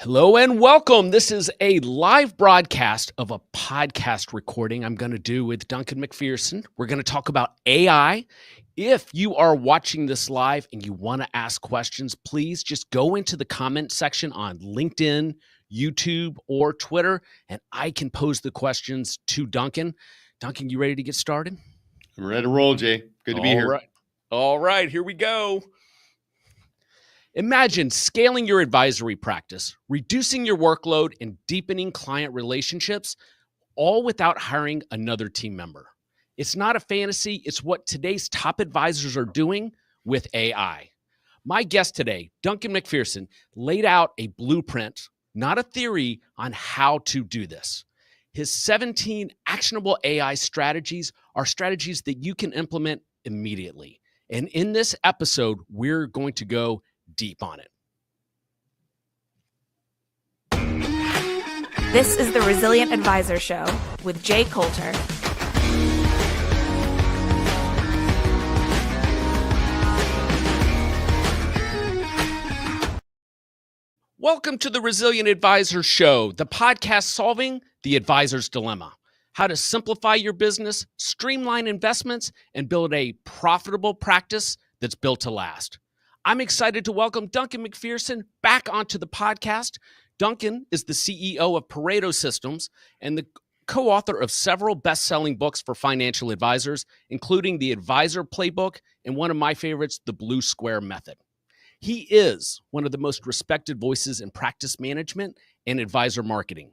Hello and welcome. This is a live broadcast of a podcast recording I'm going to do with Duncan MacPherson. We're going to talk about AI. If you are watching this live and you want to ask questions, please just go into the comment section on LinkedIn, YouTube, or Twitter, and I can pose the questions to Duncan. Duncan, you ready to get started? I'm ready to roll, Jay. Good to be here. All right, here we go. Imagine scaling your advisory practice, reducing your workload, and deepening client relationships, all without hiring another team member. It's not a fantasy, it's what today's top advisors are doing with AI. My guest today, Duncan MacPherson, laid out a blueprint, not a theory, on how to do this. His 17 actionable AI strategies are strategies that you can implement immediately. And in this episode, we're going to go deep on it. This is the Resilient Advisor Show with Jay Coulter. Welcome to the Resilient Advisor Show, the podcast solving the advisor's dilemma. How to simplify your business, streamline investments, and build a profitable practice that's built to last. I'm excited to welcome Duncan MacPherson back onto the podcast. Duncan is the CEO of Pareto Systems and the co-author of several best-selling books for financial advisors, including The Advisor Playbook and one of my favorites, The Blue Square Method. He is one of the most respected voices in practice management and advisor marketing.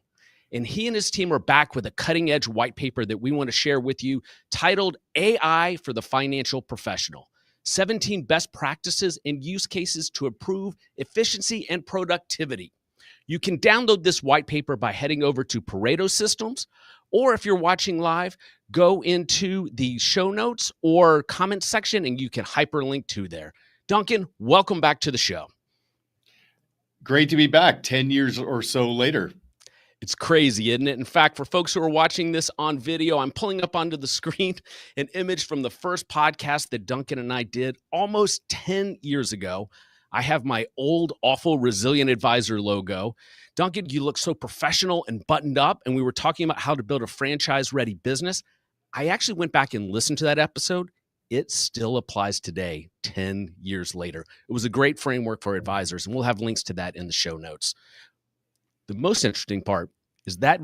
And he and his team are back with a cutting-edge white paper that we want to share with you titled AI for the Financial Professional. 17 best practices and use cases to improve efficiency and productivity. You can download this white paper by heading over to Pareto Systems, or if you're watching live, go into the show notes or comment section and you can hyperlink to there. Duncan, welcome back to the show. Great to be back 10 years or so later. It's crazy, isn't it? In fact, for folks who are watching this on video, I'm pulling up onto the screen an image from the first podcast that Duncan and I did almost 10 years ago. I have my old, awful Resilient Advisor logo. Duncan, you look so professional and buttoned up, and we were talking about how to build a franchise-ready business. I actually went back and listened to that episode. It still applies today, 10 years later. It was a great framework for advisors, and we'll have links to that in the show notes. The most interesting part is that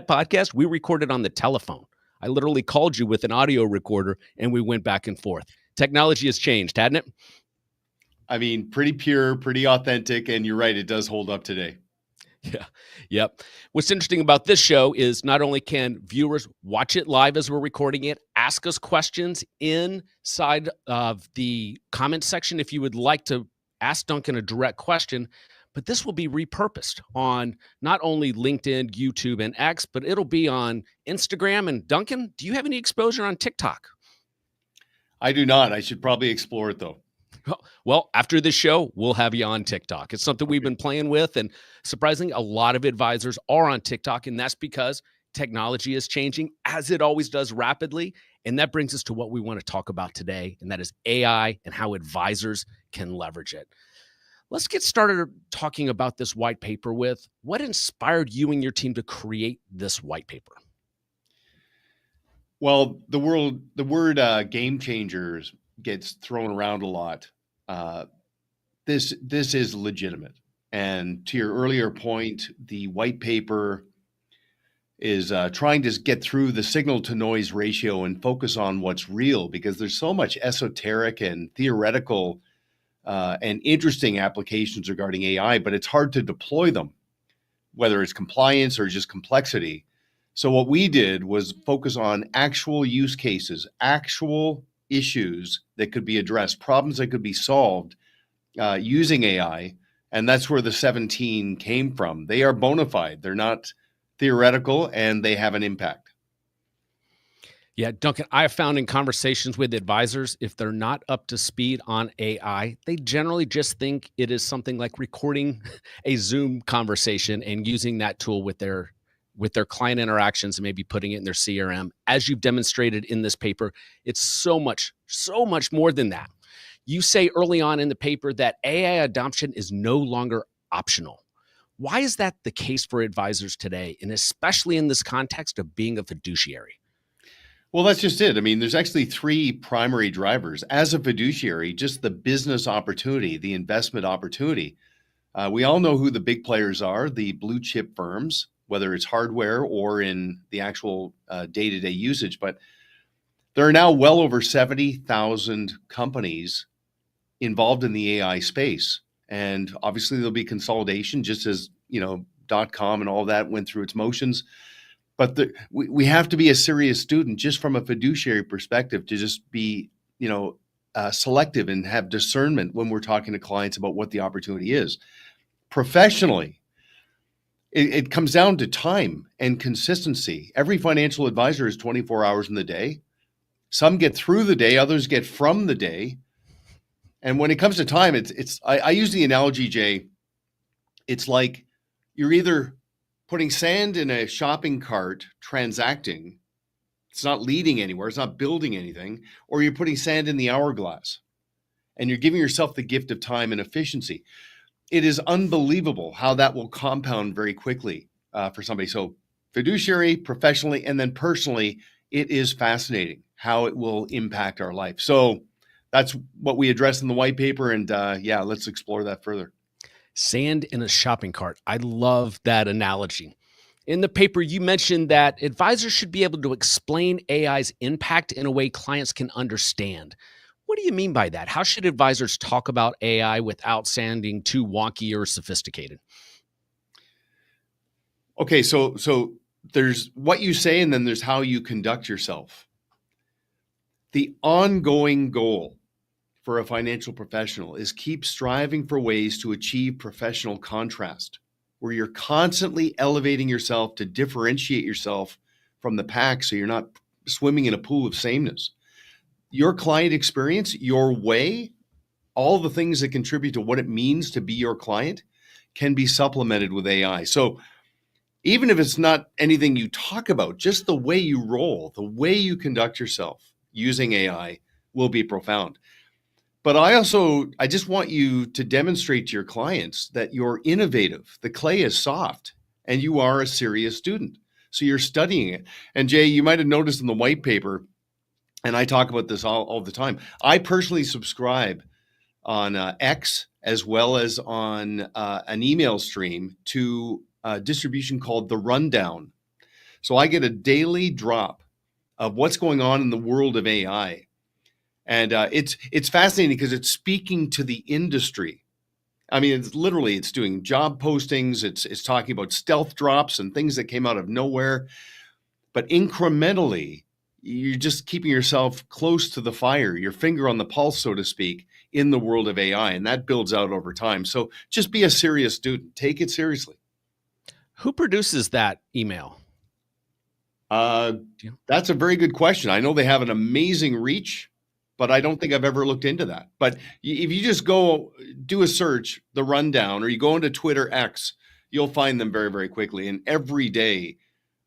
podcast we recorded on the telephone. I literally called you with an audio recorder and we went back and forth. Technology has changed, hadn't it? I mean, pretty pure, pretty authentic, and you're right, it does hold up today. Yeah. Yep. What's interesting about this show is not only can viewers watch it live as we're recording it, ask us questions inside of the comment section if you would like to ask Duncan a direct question. But this will be repurposed on not only LinkedIn, YouTube, and X, but it'll be on Instagram. And Duncan, do you have any exposure on TikTok? I do not. I should probably explore it, though. Well, after this show, we'll have you on TikTok. It's something we've been playing with, and surprisingly, a lot of advisors are on TikTok, and that's because technology is changing, as it always does, rapidly. And that brings us to what we want to talk about today, and that is AI and how advisors can leverage it. Let's get started talking about this white paper with what inspired you and your team to create this white paper. Well, the word game changers gets thrown around a lot. This is legitimate. And to your earlier point, the white paper is trying to get through the signal to noise ratio and focus on what's real, because there's so much esoteric and theoretical and interesting applications regarding AI, but it's hard to deploy them, whether it's compliance or just complexity. So what we did was focus on actual use cases, actual issues that could be addressed, problems that could be solved using AI. And that's where the 17 came from. They are bona fide. They're not theoretical, and they have an impact. Yeah, Duncan, I have found in conversations with advisors, if they're not up to speed on AI, they generally just think it is something like recording a Zoom conversation and using that tool with their client interactions and maybe putting it in their CRM. As you've demonstrated in this paper, it's so much more than that. You say early on in the paper that AI adoption is no longer optional. Why is that the case for advisors today, and especially in this context of being a fiduciary? Well, that's just it. I mean, there's actually three primary drivers. As a fiduciary, just the business opportunity, the investment opportunity. We all know who the big players are, the blue chip firms, whether it's hardware or in the actual day-to-day usage. But there are now well over 70,000 companies involved in the AI space. And obviously there'll be consolidation, just as, .com and all that went through its motions. But we have to be a serious student just from a fiduciary perspective to just be, selective and have discernment when we're talking to clients about what the opportunity is. Professionally, it comes down to time and consistency. Every financial advisor is 24 hours in the day. Some get through the day, others get from the day. And when it comes to time, I use the analogy, Jay, it's like you're either putting sand in a shopping cart, transacting, it's not leading anywhere, it's not building anything, or you're putting sand in the hourglass and you're giving yourself the gift of time and efficiency. It is unbelievable how that will compound very quickly for somebody. So fiduciary, professionally, and then personally, it is fascinating how it will impact our life. So that's what we address in the white paper. And let's explore that further. Sand in a shopping cart. I love that analogy. In the paper, you mentioned that advisors should be able to explain AI's impact in a way clients can understand. What do you mean by that? How should advisors talk about AI without sounding too wonky or sophisticated? Okay, so there's what you say, and then there's how you conduct yourself. The ongoing goal for a financial professional is keep striving for ways to achieve professional contrast, where you're constantly elevating yourself to differentiate yourself from the pack so you're not swimming in a pool of sameness. Your client experience, your way, all the things that contribute to what it means to be your client can be supplemented with AI. So even if it's not anything you talk about, just the way you roll, the way you conduct yourself using AI will be profound. But I just want you to demonstrate to your clients that you're innovative. The clay is soft and you are a serious student. So you're studying it. And Jay, you might have noticed in the white paper, and I talk about this all the time, I personally subscribe on X as well as on an email stream to a distribution called The Rundown. So I get a daily drop of what's going on in the world of AI. And it's fascinating because it's speaking to the industry. I mean, it's doing job postings. It's talking about stealth drops and things that came out of nowhere. But incrementally, you're just keeping yourself close to the fire, your finger on the pulse, so to speak, in the world of AI. And that builds out over time. So just be a serious student. Take it seriously. Who produces that email? That's a very good question. I know they have an amazing reach, but I don't think I've ever looked into that. But if you just go do a search, The Rundown, or you go into Twitter X, you'll find them very, very quickly. And every day,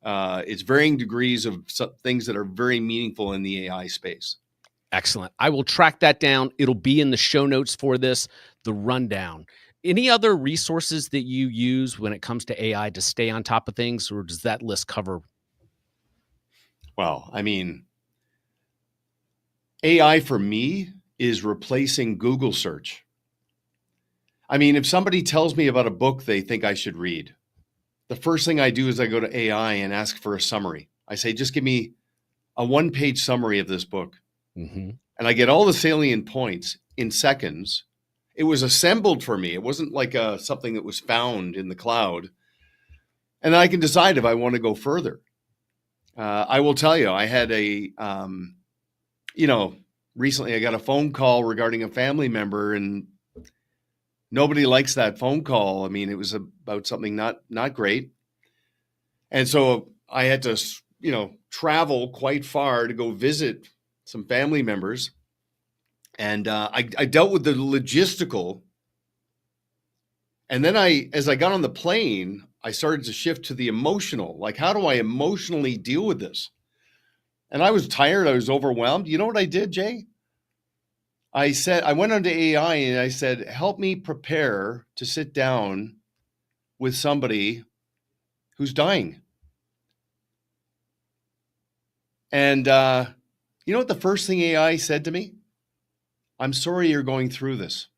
it's varying degrees of things that are very meaningful in the AI space. Excellent. I will track that down. It'll be in the show notes for this, The Rundown. Any other resources that you use when it comes to AI to stay on top of things, or does that list cover? Well, I mean, AI for me is replacing Google search. I mean, if somebody tells me about a book they think I should read, the first thing I do is I go to AI and ask for a summary. I say, just give me a one-page summary of this book. Mm-hmm. And I get all the salient points in seconds. It was assembled for me. It wasn't like something that was found in the cloud. And then I can decide if I want to go further. I will tell you, I had recently I got a phone call regarding a family member, and nobody likes that phone call. I mean, it was about something not great. And so I had to, travel quite far to go visit some family members. And I dealt with the logistical. And then as I got on the plane, I started to shift to the emotional. Like, how do I emotionally deal with this? And I was tired. I was overwhelmed. You know what I did, Jay? I went onto AI and I said, help me prepare to sit down with somebody who's dying. And you know what the first thing AI said to me? I'm sorry you're going through this.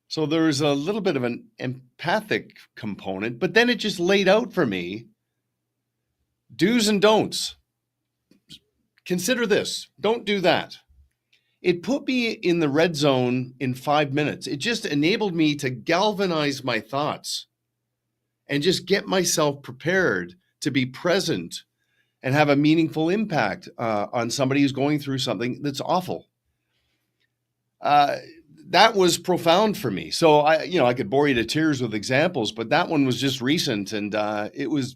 So there's a little bit of an empathic component, but then it just laid out for me do's and don'ts. Consider this. Don't do that. It put me in the red zone in 5 minutes. It just enabled me to galvanize my thoughts and just get myself prepared to be present and have a meaningful impact on somebody who's going through something that's awful. That was profound for me. So I could bore you to tears with examples, but that one was just recent, and it was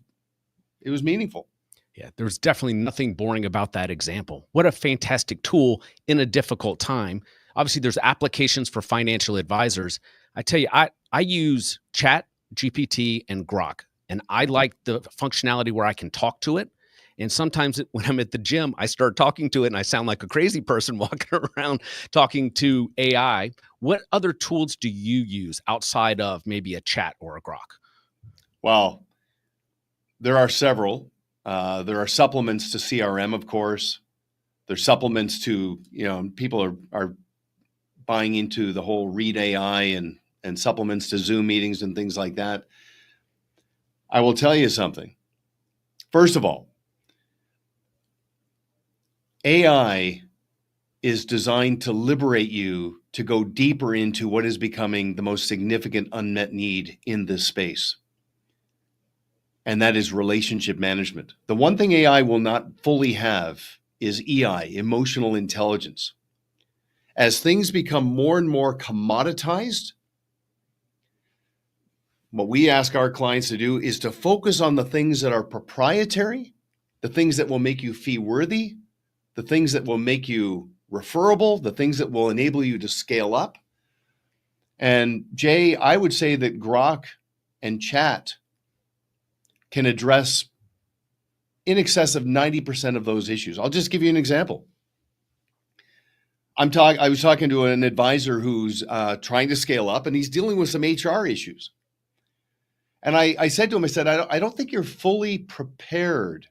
meaningful. Yeah, there's definitely nothing boring about that example. What a fantastic tool in a difficult time. Obviously, there's applications for financial advisors. I tell you, I use Chat, GPT, and Grok, and I like the functionality where I can talk to it. And sometimes when I'm at the gym, I start talking to it and I sound like a crazy person walking around talking to AI. What other tools do you use outside of maybe a Chat or a Grok? Well, there are several. There are supplements to CRM, of course. There's supplements to, people are buying into the whole Read AI and supplements to Zoom meetings and things like that. I will tell you something. First of all, AI is designed to liberate you to go deeper into what is becoming the most significant unmet need in this space. And that is relationship management. The one thing AI will not fully have is EI, emotional intelligence. As things become more and more commoditized, what we ask our clients to do is to focus on the things that are proprietary, the things that will make you fee worthy, the things that will make you referable, the things that will enable you to scale up. And Jay, I would say that Grok and Chat can address in excess of 90% of those issues. I'll just give you an example. I was talking to an advisor who's trying to scale up, and he's dealing with some HR issues. And I said to him, I don't think you're fully prepared.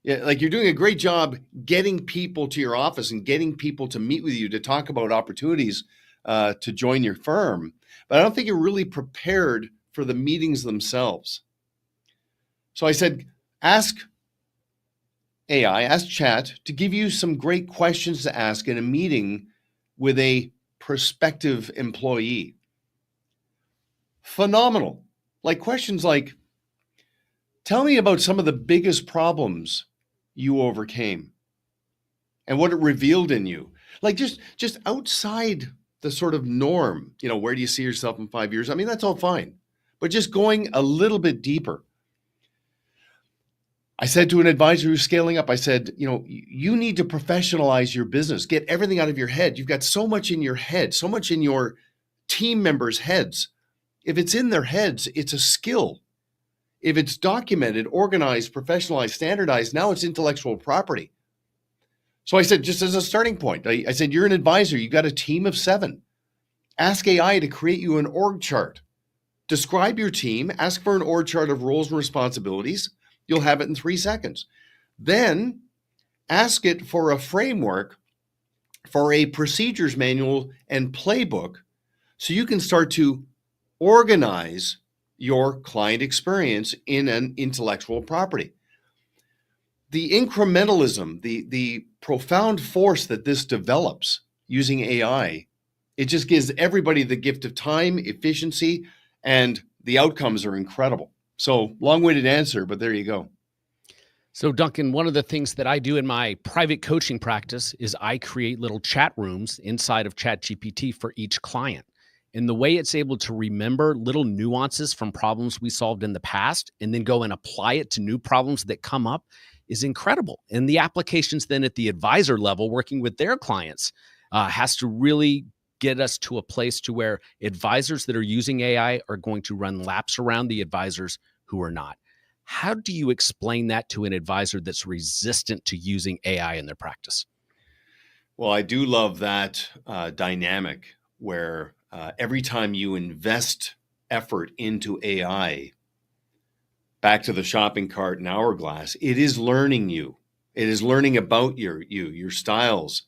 Yeah, like you're doing a great job getting people to your office and getting people to meet with you to talk about opportunities to join your firm. But I don't think you're really prepared for the meetings themselves. So I said, ask Chat to give you some great questions to ask in a meeting with a prospective employee. Phenomenal. Like questions like, tell me about some of the biggest problems you overcame and what it revealed in you. Like just outside the sort of norm, where do you see yourself in 5 years? I mean, that's all fine, but just going a little bit deeper. I said to an advisor who's scaling up, I said, you need to professionalize your business, get everything out of your head. You've got so much in your head, so much in your team members' heads. If it's in their heads, it's a skill. If it's documented, organized, professionalized, standardized, now it's intellectual property. So I said, just as a starting point, I said, you're an advisor, you've got a team of 7. Ask AI to create you an org chart. Describe your team, ask for an org chart of roles and responsibilities. You'll have it in 3 seconds. Then ask it for a framework for a procedures manual and playbook so you can start to organize your client experience in an intellectual property. The incrementalism, the profound force that this develops using AI, it just gives everybody the gift of time, efficiency, and the outcomes are incredible. So long-winded answer, but there you go. So Duncan, one of the things that I do in my private coaching practice is I create little chat rooms inside of ChatGPT for each client. And the way it's able to remember little nuances from problems we solved in the past and then go and apply it to new problems that come up is incredible. And the applications then at the advisor level, working with their clients, has to really get us to a place to where advisors that are using AI are going to run laps around the advisors who are not. How do you explain that to an advisor that's resistant to using AI in their practice? Well, I do love that dynamic where every time you invest effort into AI, back to the shopping cart and hourglass, it is learning you. It is learning about your styles.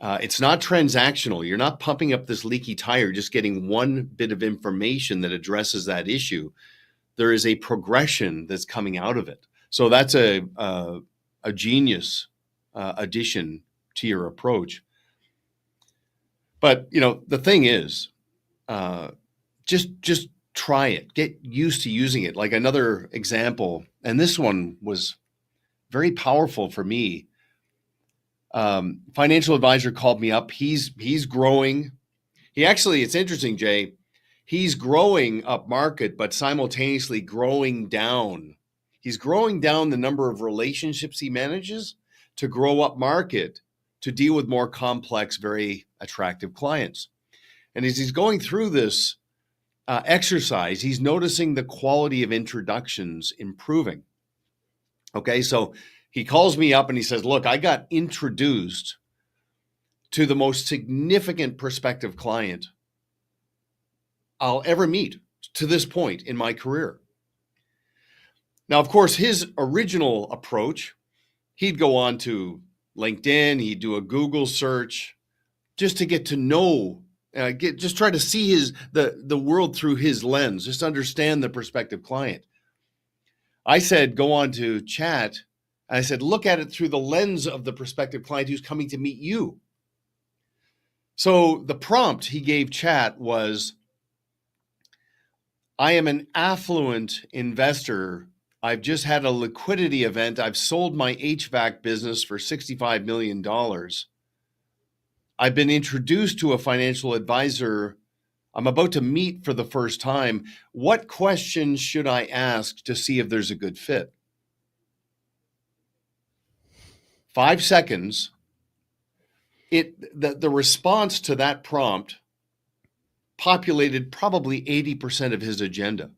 It's not transactional. You're not pumping up this leaky tire, just getting one bit of information that addresses that issue. There is a progression that's coming out of it. So that's a genius addition to your approach. But the thing is, just try it. Get used to using it. Like another example, and this one was very powerful for me. Financial advisor called me up. He's growing. It's interesting, Jay. He's growing up market, but simultaneously growing down. He's growing down the number of relationships he manages to grow up market, to deal with more complex, very attractive clients. And as he's going through this exercise, he's noticing the quality of introductions improving. Okay, so he calls me up and he says, look, I got introduced to the most significant prospective client I'll ever meet to this point in my career. Now, of course, his original approach, he'd go on to LinkedIn, he'd do a Google search just to get to know, just try to see the world through his lens, just understand the prospective client. I said, go on to chat. And I said, look at it through the lens of the prospective client who's coming to meet you. So the prompt he gave chat was, I am an affluent investor. I've just had a liquidity event. I've sold my HVAC business for $65 million. I've been introduced to a financial advisor I'm about to meet for the first time. What questions should I ask to see if there's a good fit? 5 seconds. The response to that prompt populated probably 80% of his agenda.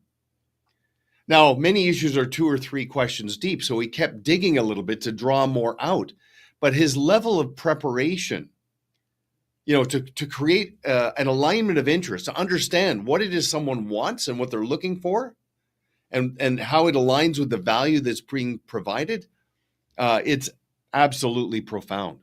Now, many issues are 2 or 3 questions deep, so he kept digging a little bit to draw more out. But his level of preparation, to create an alignment of interest, to understand what it is someone wants and what they're looking for, and how it aligns with the value that's being provided, it's absolutely profound.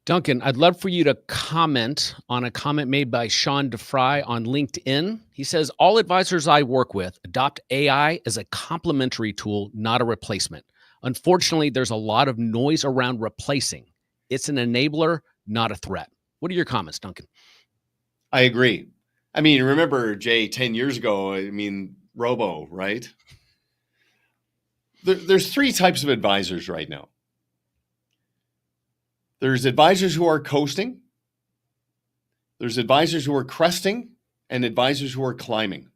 Duncan, I'd love for you to comment on a comment made by Sean DeFry on LinkedIn. He says, all advisors I work with adopt AI as a complementary tool, not a replacement. Unfortunately, there's a lot of noise around replacing. It's an enabler, not a threat. What are your comments, Duncan? I agree. I mean, remember, Jay, 10 years ago, Robo, right? There's 3 types of advisors right now. There's advisors who are coasting, there's advisors who are cresting, and advisors who are climbing.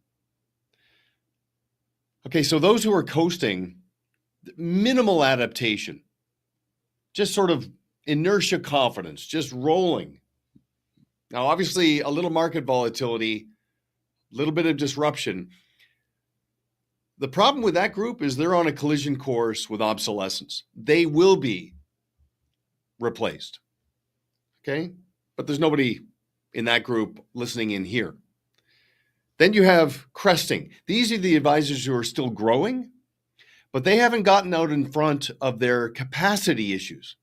Okay, so those who are coasting, minimal adaptation, just sort of inertia confidence, just rolling. Now, obviously, a little market volatility, a little bit of disruption. The problem with that group is they're on a collision course with obsolescence. They will be replaced. Okay? But there's nobody in that group listening in here. Then you have cresting. These are the advisors who are still growing, but they haven't gotten out in front of their capacity issues.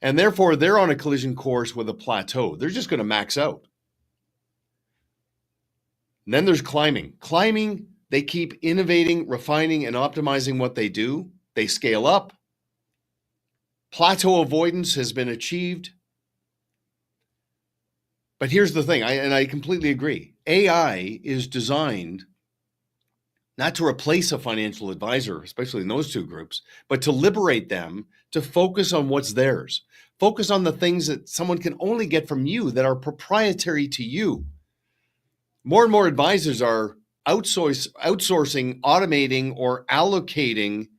And therefore, they're on a collision course with a plateau. They're just going to max out. And then there's climbing. Climbing, they keep innovating, refining, and optimizing what they do. They scale up. Plateau avoidance has been achieved. But here's the thing, I completely agree. AI is designed not to replace a financial advisor, especially in those 2 groups, but to liberate them to focus on what's theirs. Focus on the things that someone can only get from you that are proprietary to you. More and more advisors are outsourcing, automating, or allocating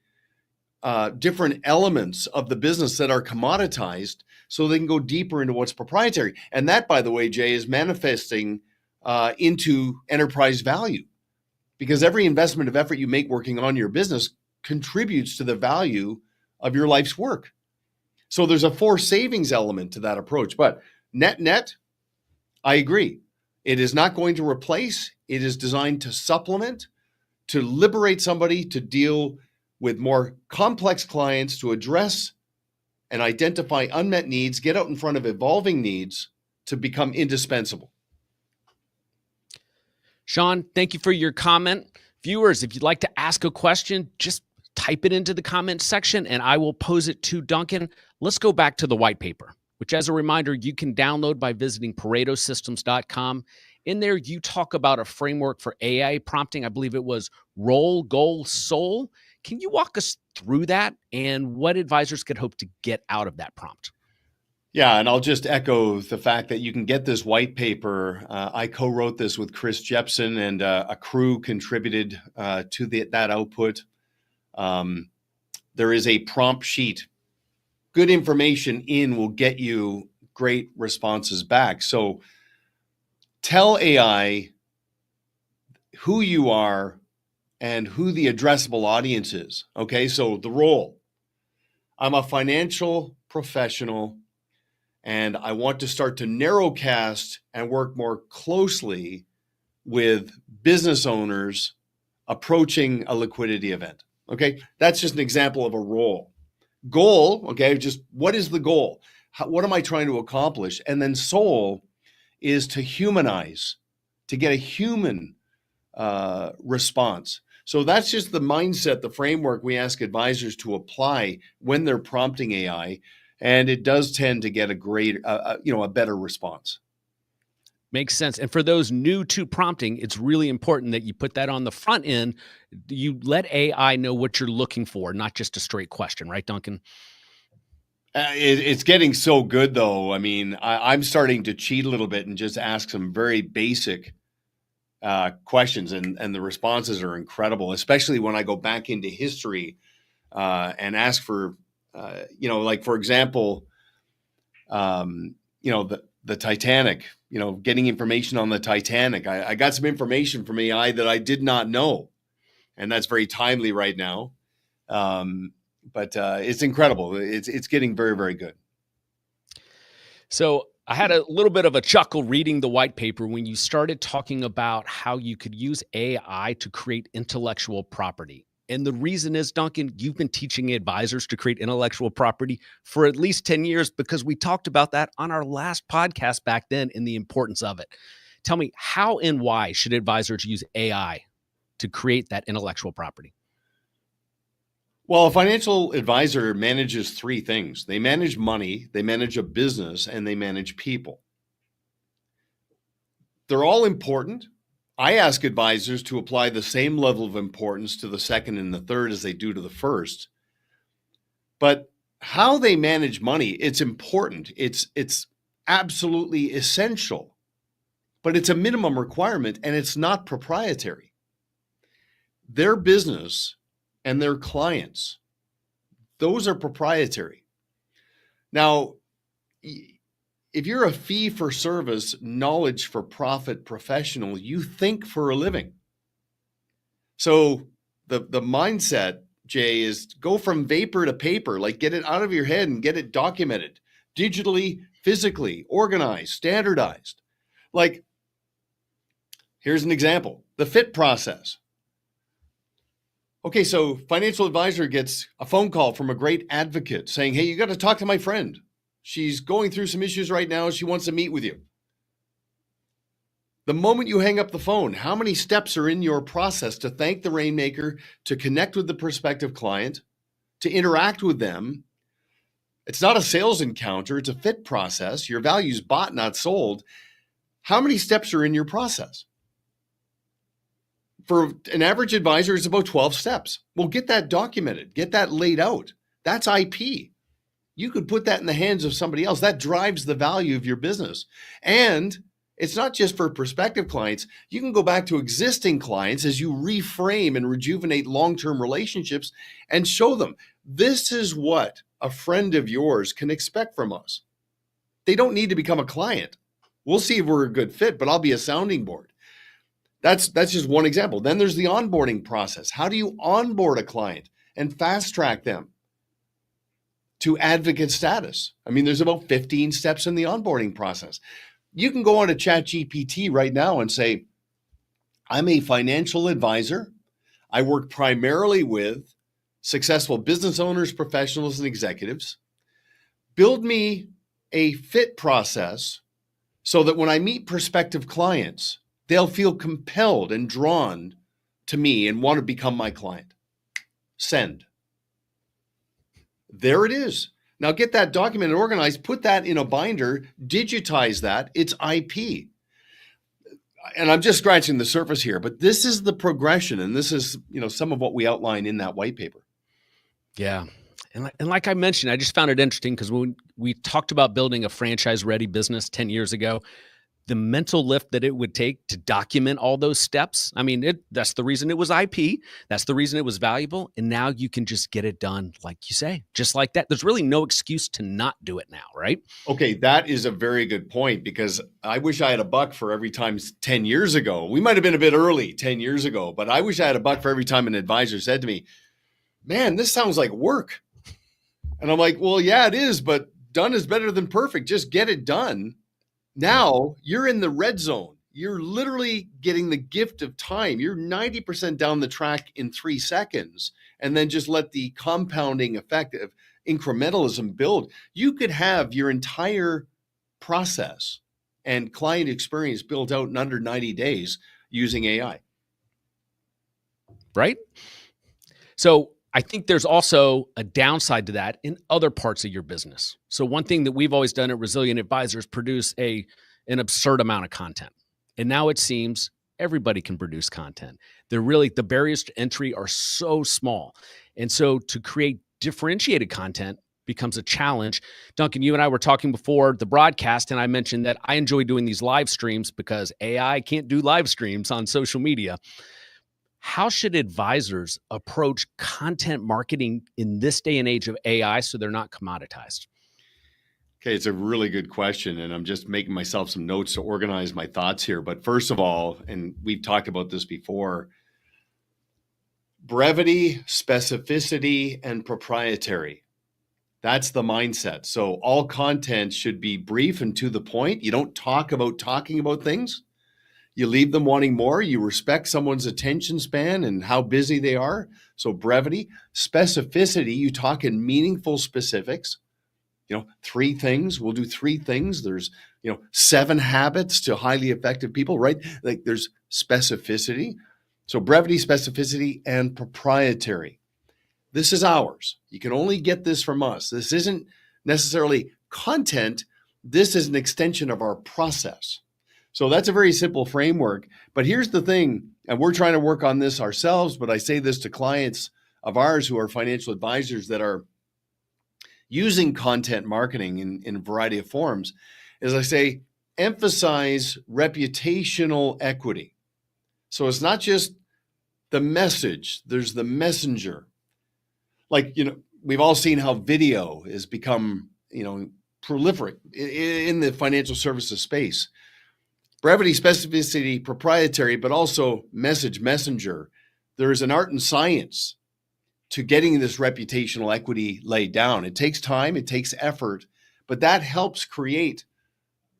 different elements of the business that are commoditized so they can go deeper into what's proprietary. And that, by the way, Jay, is manifesting into enterprise value, because every investment of effort you make working on your business contributes to the value of your life's work. So there's a forced savings element to that approach. But net, I agree. It is not going to replace. It is designed to supplement, to liberate somebody to deal with more complex clients, to address and identify unmet needs, get out in front of evolving needs to become indispensable. Sean, thank you for your comment. Viewers, if you'd like to ask a question, just type it into the comment section and I will pose it to Duncan. Let's go back to the white paper, which, as a reminder, you can download by visiting ParetoSystems.com. In there, you talk about a framework for AI prompting. I believe it was Roll, Goal, Soul. Can you walk us through that and what advisors could hope to get out of that prompt? Yeah, and I'll just echo the fact that you can get this white paper. I co-wrote this with Chris Jepson, and a crew contributed to that output. There is a prompt sheet. Good information in will get you great responses back. So tell AI who you are and who the addressable audience is. Okay, so the role. I'm a financial professional and I want to start to narrowcast and work more closely with business owners approaching a liquidity event. Okay, that's just an example of a role. Goal, okay, just what is the goal? What am I trying to accomplish? And then soul is to humanize, to get a human response. So that's just the mindset, the framework we ask advisors to apply when they're prompting AI, and it does tend to get a better response. Makes sense. And for those new to prompting, it's really important that you put that on the front end. You let AI know what you're looking for, not just a straight question, right, Duncan? It's getting so good, though. I mean, I'm starting to cheat a little bit and just ask some very basic questions, and the responses are incredible, especially when I go back into history and ask for, like, for example, the Titanic, getting information on the Titanic. I got some information from AI that I did not know, and that's very timely right now. But it's incredible. It's getting very, very good. So I had a little bit of a chuckle reading the white paper when you started talking about how you could use AI to create intellectual property. And the reason is, Duncan, you've been teaching advisors to create intellectual property for at least 10 years because we talked about that on our last podcast back then and the importance of it. Tell me, how and why should advisors use AI to create that intellectual property? Well, a financial advisor manages three things. They manage money, they manage a business, and they manage people. They're all important. I ask advisors to apply the same level of importance to the second and the third as they do to the first. But how they manage money, it's important. It's absolutely essential. But it's a minimum requirement, and it's not proprietary. Their business and their clients, those are proprietary. Now, if you're a fee-for-service, knowledge-for-profit professional, you think for a living. So the mindset, Jay, is go from vapor to paper, like get it out of your head and get it documented, digitally, physically, organized, standardized. Like, here's an example, the FIT process. Okay, so financial advisor gets a phone call from a great advocate saying, hey, you got to talk to my friend. She's going through some issues right now. She wants to meet with you. The moment you hang up the phone, how many steps are in your process to thank the rainmaker, to connect with the prospective client, to interact with them? It's not a sales encounter. It's a fit process. Your value's bought, not sold. How many steps are in your process? For an average advisor, it's about 12 steps. Well, get that documented. Get that laid out. That's IP. You could put that in the hands of somebody else. That drives the value of your business. And it's not just for prospective clients. You can go back to existing clients as you reframe and rejuvenate long-term relationships and show them this is what a friend of yours can expect from us. They don't need to become a client. We'll see if we're a good fit, but I'll be a sounding board. That's just one example. Then there's the onboarding process. How do you onboard a client and fast track them to advocate status? I mean, there's about 15 steps in the onboarding process. You can go on to ChatGPT right now and say, I'm a financial advisor. I work primarily with successful business owners, professionals, and executives. Build me a fit process so that when I meet prospective clients, they'll feel compelled and drawn to me and want to become my client. Send. There it is. Now get that documented, organized, put that in a binder, digitize that. It's IP. And I'm just scratching the surface here, but this is the progression, and this is, some of what we outline in that white paper. Yeah. And like I mentioned, I just found it interesting because when we talked about building a franchise-ready business 10 years ago, the mental lift that it would take to document all those steps. I mean, that's the reason it was IP. That's the reason it was valuable. And now you can just get it done, like you say, just like that. There's really no excuse to not do it now, right? Okay, that is a very good point, because I wish I had a buck for every time 10 years ago. We might have been a bit early 10 years ago, but I wish I had a buck for every time an advisor said to me, man, this sounds like work. And I'm like, well, yeah, it is, but done is better than perfect. Just get it done. Now you're in the red zone. You're literally getting the gift of time. You're 90% down the track in 3 seconds, and then just let the compounding effect of incrementalism build. You could have your entire process and client experience built out in under 90 days using AI. Right? So I think there's also a downside to that in other parts of your business. So one thing that we've always done at Resilient Advisors, produce an absurd amount of content. And now it seems everybody can produce content. The barriers to entry are so small. And so to create differentiated content becomes a challenge. Duncan, you and I were talking before the broadcast, and I mentioned that I enjoy doing these live streams because AI can't do live streams on social media. How should advisors approach content marketing in this day and age of AI so they're not commoditized? Okay, it's a really good question, and I'm just making myself some notes to organize my thoughts here. But first of all, and we've talked about this before, brevity, specificity, and proprietary. That's the mindset. So all content should be brief and to the point. You don't talk about talking about things. You leave them wanting more. You respect someone's attention span and how busy they are. So brevity, specificity, you talk in meaningful specifics. 3 things, we'll do 3 things. There's, 7 habits to highly effective people, right? Like there's specificity. So brevity, specificity, and proprietary. This is ours. You can only get this from us. This isn't necessarily content. This is an extension of our process. So that's a very simple framework. But here's the thing, and we're trying to work on this ourselves, but I say this to clients of ours who are financial advisors that are using content marketing in a variety of forms, is I say, emphasize reputational equity. So it's not just the message, there's the messenger. Like, we've all seen how video has become, proliferate in the financial services space. Brevity, specificity, proprietary, but also messenger. There is an art and science to getting this reputational equity laid down. It takes time, it takes effort, but that helps create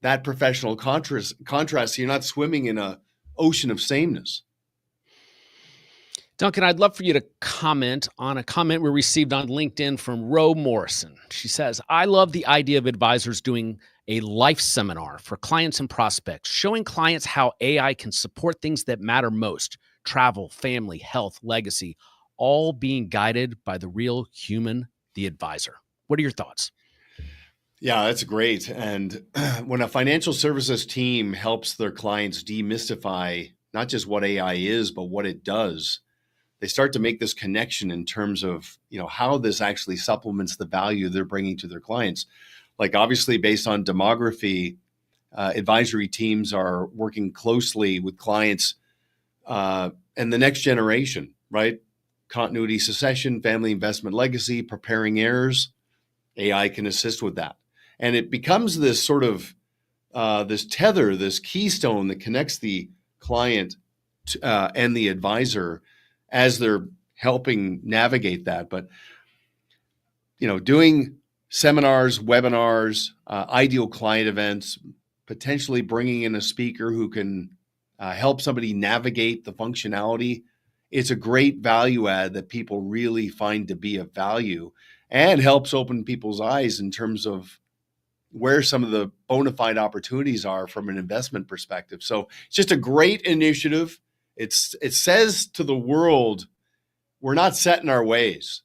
that professional contrast so you're not swimming in an ocean of sameness. Duncan, I'd love for you to comment on a comment we received on LinkedIn from Ro Morrison. She says, I love the idea of advisors doing a life seminar for clients and prospects, showing clients how AI can support things that matter most: travel, family, health, legacy, all being guided by the real human, the advisor. What are your thoughts? Yeah, that's great. And when a financial services team helps their clients demystify not just what AI is, but what it does, they start to make this connection in terms of, how this actually supplements the value they're bringing to their clients. Like obviously based on demography, advisory teams are working closely with clients and the next generation, right? Continuity, succession, family, investment, legacy, preparing heirs. AI can assist with that. And it becomes this sort of this tether, this keystone that connects the client and the advisor as they're helping navigate that. But, doing seminars, webinars, ideal client events, potentially bringing in a speaker who can help somebody navigate the functionality, it's a great value add that people really find to be of value and helps open people's eyes in terms of where some of the bona fide opportunities are from an investment perspective. So it's just a great initiative. It says to the world, we're not set in our ways.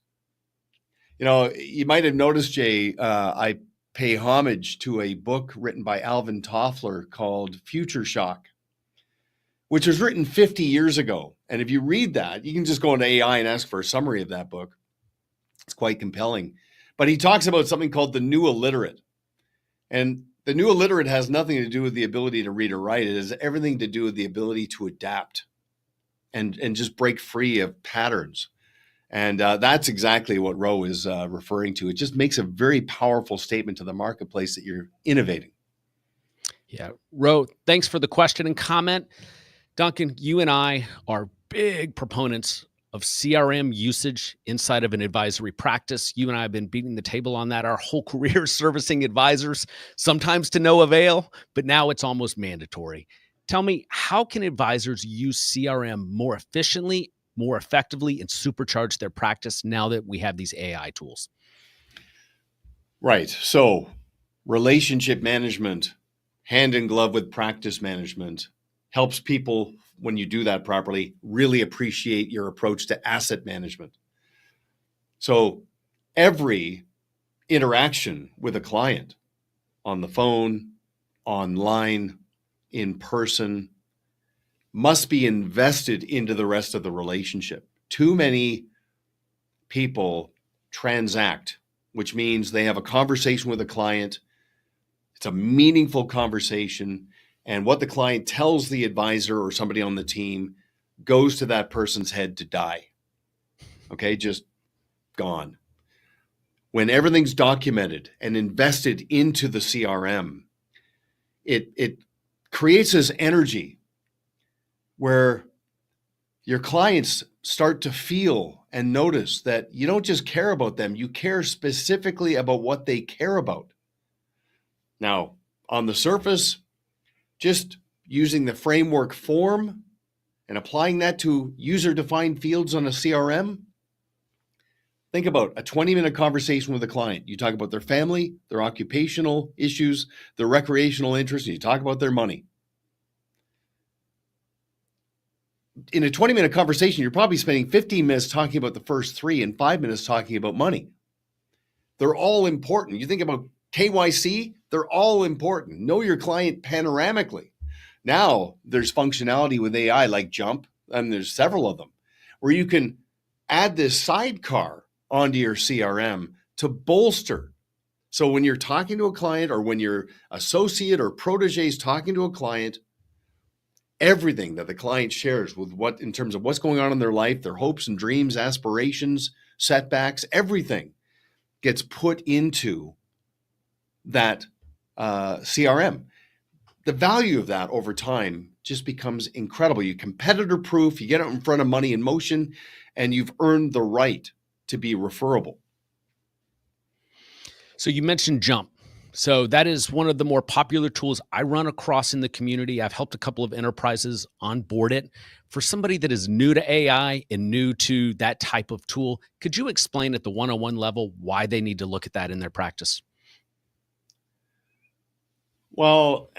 You know, you might have noticed, Jay, I pay homage to a book written by Alvin Toffler called Future Shock, which was written 50 years ago. And if you read that, you can just go into AI and ask for a summary of that book. It's quite compelling. But he talks about something called the new illiterate. And the new illiterate has nothing to do with the ability to read or write. It has everything to do with the ability to adapt and just break free of patterns. And that's exactly what Roe is referring to. It just makes a very powerful statement to the marketplace that you're innovating. Yeah. Roe, thanks for the question and comment. Duncan, you and I are big proponents of CRM usage inside of an advisory practice. You and I have been beating the table on that our whole career, servicing advisors, sometimes to no avail, but now it's almost mandatory. Tell me, how can advisors use CRM more efficiently, more effectively, and supercharge their practice now that we have these AI tools? Right. So relationship management, hand in glove with practice management, helps people, when you do that properly, really appreciate your approach to asset management. So every interaction with a client on the phone, online, in person, must be invested into the rest of the relationship. Too many people transact, which means they have a conversation with a client. It's a meaningful conversation. And what the client tells the advisor or somebody on the team goes to that person's head to die. Okay, just gone. When everything's documented and invested into the CRM, it creates this energy where your clients start to feel and notice that you don't just care about them, you care specifically about what they care about. Now, on the surface, just using the framework form and applying that to user-defined fields on a CRM, think about a 20-minute conversation with a client. You talk about their family, their occupational issues, their recreational interests, and you talk about their money. In a 20-minute conversation, you're probably spending 15 minutes talking about the first 3 and 5 minutes talking about money. They're all important. You think about KYC, they're all important. Know your client panoramically. Now there's functionality with AI like Jump, and there's several of them, where you can add this sidecar onto your CRM to bolster. So when you're talking to a client, or when your associate or protege is talking to a client, everything that the client shares with what, in terms of what's going on in their life, their hopes and dreams, aspirations, setbacks, everything gets put into that CRM. The value of that over time just becomes incredible. You competitor proof, you get it in front of money in motion, and you've earned the right to be referable. So you mentioned Jump. So that is one of the more popular tools I run across in the community. I've helped a couple of enterprises onboard it. For somebody that is new to AI and new to that type of tool, could you explain at the one-on-one level why they need to look at that in their practice? Well,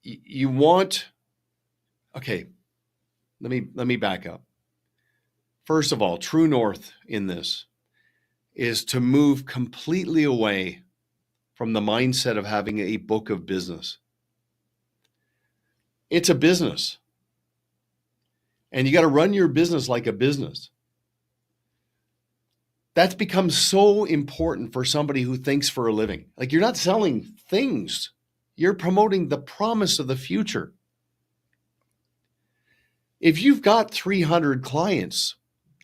you want, okay, let me back up. First of all, true north in this is to move completely away from the mindset of having a book of business. It's a business. And you got to run your business like a business. That's become so important for somebody who thinks for a living. Like, you're not selling things. You're promoting the promise of the future. If you've got 300 clients,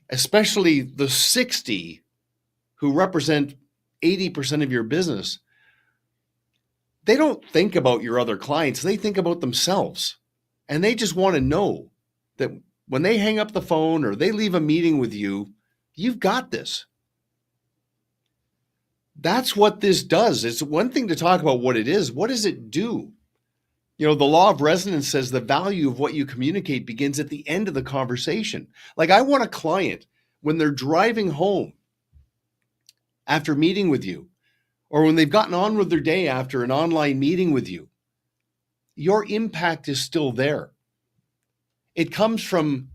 especially the 60 who represent 80% of your business, they don't think about your other clients. They think about themselves. And they just want to know that when they hang up the phone or they leave a meeting with you, you've got this. that's what this does. It's one thing to talk about what it is. What does it do? The law of resonance says the value of what you communicate begins at the end of the conversation. Like, I want a client, when they're driving home after meeting with you, or when they've gotten on with their day after an online meeting with you, your impact is still there. It comes from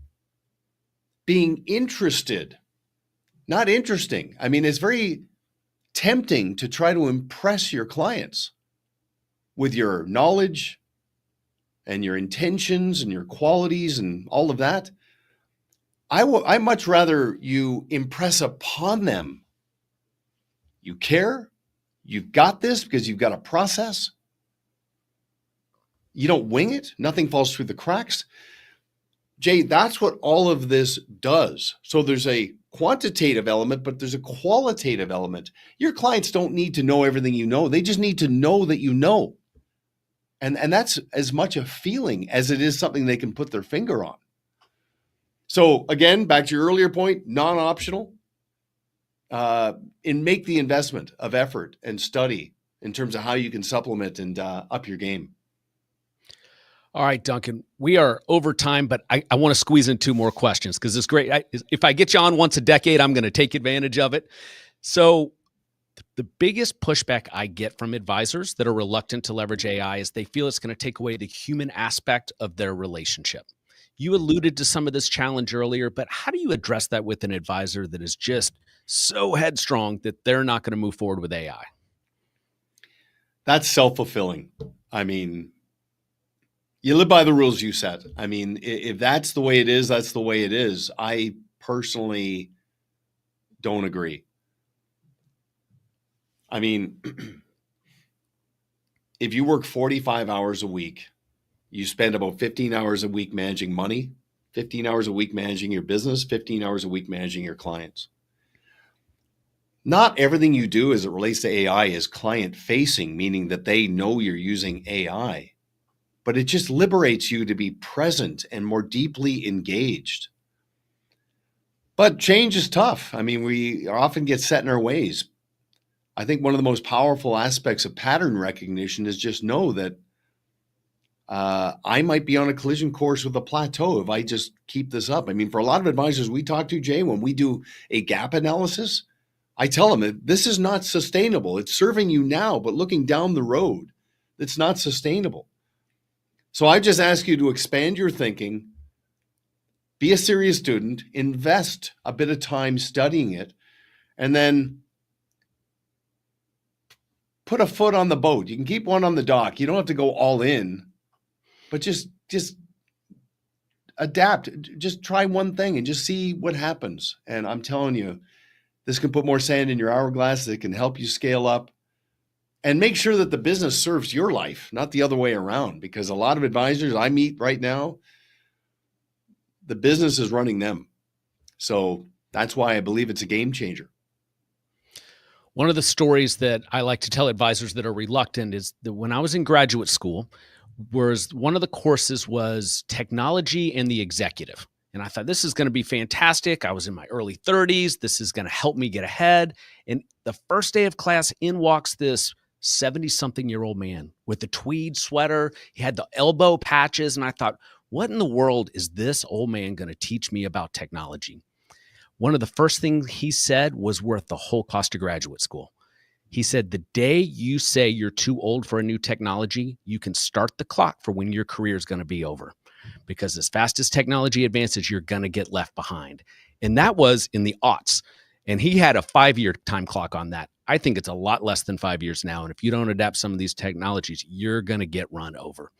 being interested, not interesting. I mean, it's very tempting to try to impress your clients with your knowledge and your intentions and your qualities and all of that. I much rather you impress upon them. You care, you've got this because you've got a process. You don't wing it, nothing falls through the cracks. Jay, that's what all of this does. So there's a quantitative element, but there's a qualitative element. Your clients don't need to know everything you know. They just need to know that you know. And that's as much a feeling as it is something they can put their finger on. So again, back to your earlier point, non-optional. Make the investment of effort and study in terms of how you can supplement and up your game. All right, Duncan, we are over time, but I want to squeeze in two more questions because it's great. If I get you on once a decade, I'm going to take advantage of it. So the biggest pushback I get from advisors that are reluctant to leverage AI is they feel it's going to take away the human aspect of their relationship. You alluded to some of this challenge earlier, but how do you address that with an advisor that is just so headstrong that they're not going to move forward with AI? That's self-fulfilling. I mean, you live by the rules you set. I mean, if that's the way it is, that's the way it is. I personally don't agree. I mean, if you work 45 hours a week, you spend about 15 hours a week managing money, 15 hours a week managing your business, 15 hours a week managing your clients. Not everything you do as it relates to AI is client-facing, meaning that they know you're using AI, but it just liberates you to be present and more deeply engaged. But change is tough. I mean, we often get set in our ways. I think one of the most powerful aspects of pattern recognition is just know that I might be on a collision course with a plateau if I just keep this up. I mean, for a lot of advisors we talk to, Jay, when we do a gap analysis, I tell them that this is not sustainable. It's serving you now, but looking down the road, it's not sustainable. So I just ask you to expand your thinking, be a serious student, invest a bit of time studying it, and then put a foot on the boat. You can keep one on the dock. You don't have to go all in, but just adapt. Just try one thing and just see what happens. And I'm telling you, this can put more sand in your hourglass. It can help you scale up and make sure that the business serves your life, not the other way around. Because a lot of advisors I meet right now, the business is running them. So that's why I believe it's a game changer. One of the stories that I like to tell advisors that are reluctant is that when I was in graduate school, one of the courses was technology and the executive. And I thought, this is going to be fantastic. I was in my early 30s. This is going to help me get ahead. And the first day of class, in walks this 70-something-year-old man with the tweed sweater. He had the elbow patches. And I thought, what in the world is this old man going to teach me about technology? One of the first things he said was worth the whole cost of graduate school. He said, the day you say you're too old for a new technology, you can start the clock for when your career is going to be over. Because as fast as technology advances, you're going to get left behind. And that was in the aughts. And he had a 5-year time clock on that. I think it's a lot less than 5 years now. And if you don't adapt some of these technologies, you're going to get run over.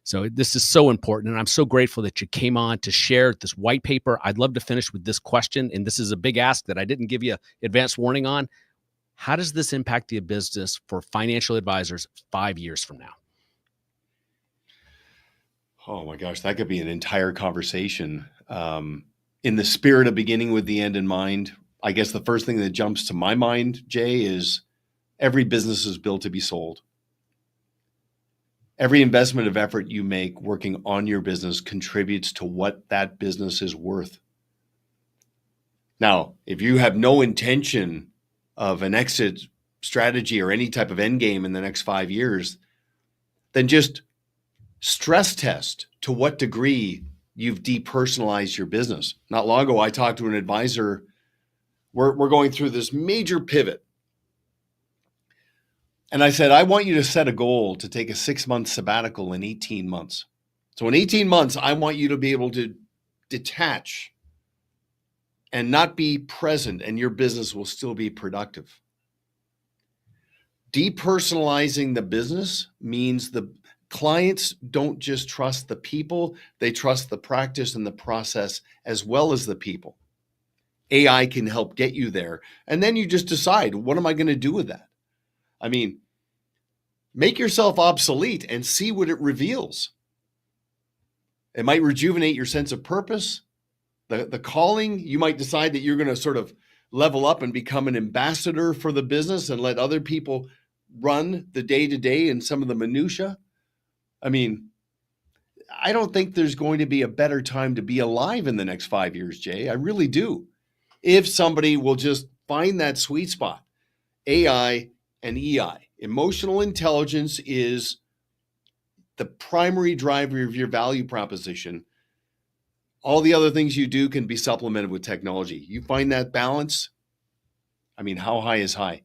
So this is so important. And I'm so grateful that you came on to share this white paper. I'd love to finish with this question. And this is a big ask that I didn't give you advance warning on. How does this impact the business for financial advisors 5 years from now? Oh my gosh, that could be an entire conversation. In the spirit of beginning with the end in mind, I guess the first thing that jumps to my mind, Jay, is every business is built to be sold. Every investment of effort you make working on your business contributes to what that business is worth. Now, if you have no intention of an exit strategy or any type of end game in the next 5 years, then just stress test to what degree you've depersonalized your business. Not long ago, I talked to an advisor. We're going through this major pivot. And I said, I want you to set a goal to take a 6-month sabbatical in 18 months. So in 18 months, I want you to be able to detach and not be present, and your business will still be productive. Depersonalizing the business means the clients don't just trust the people, they trust the practice and the process as well as the people. AI can help get you there. And then you just decide, what am I going to do with that? I mean, make yourself obsolete and see what it reveals. It might rejuvenate your sense of purpose, the calling. You might decide that you're going to sort of level up and become an ambassador for the business and let other people run the day-to-day and some of the minutia. I mean, I don't think there's going to be a better time to be alive in the next 5 years, Jay. I really do. If somebody will just find that sweet spot. AI and EI. Emotional intelligence is the primary driver of your value proposition. All the other things you do can be supplemented with technology. You find that balance. I mean, how high is high?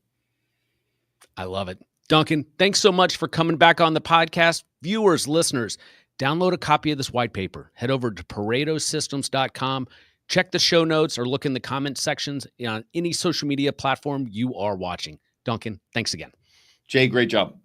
I love it. Duncan, thanks so much for coming back on the podcast. Viewers, listeners, download a copy of this white paper. Head over to ParetoSystems.com. Check the show notes or look in the comment sections on any social media platform you are watching. Duncan, thanks again. Jay, great job.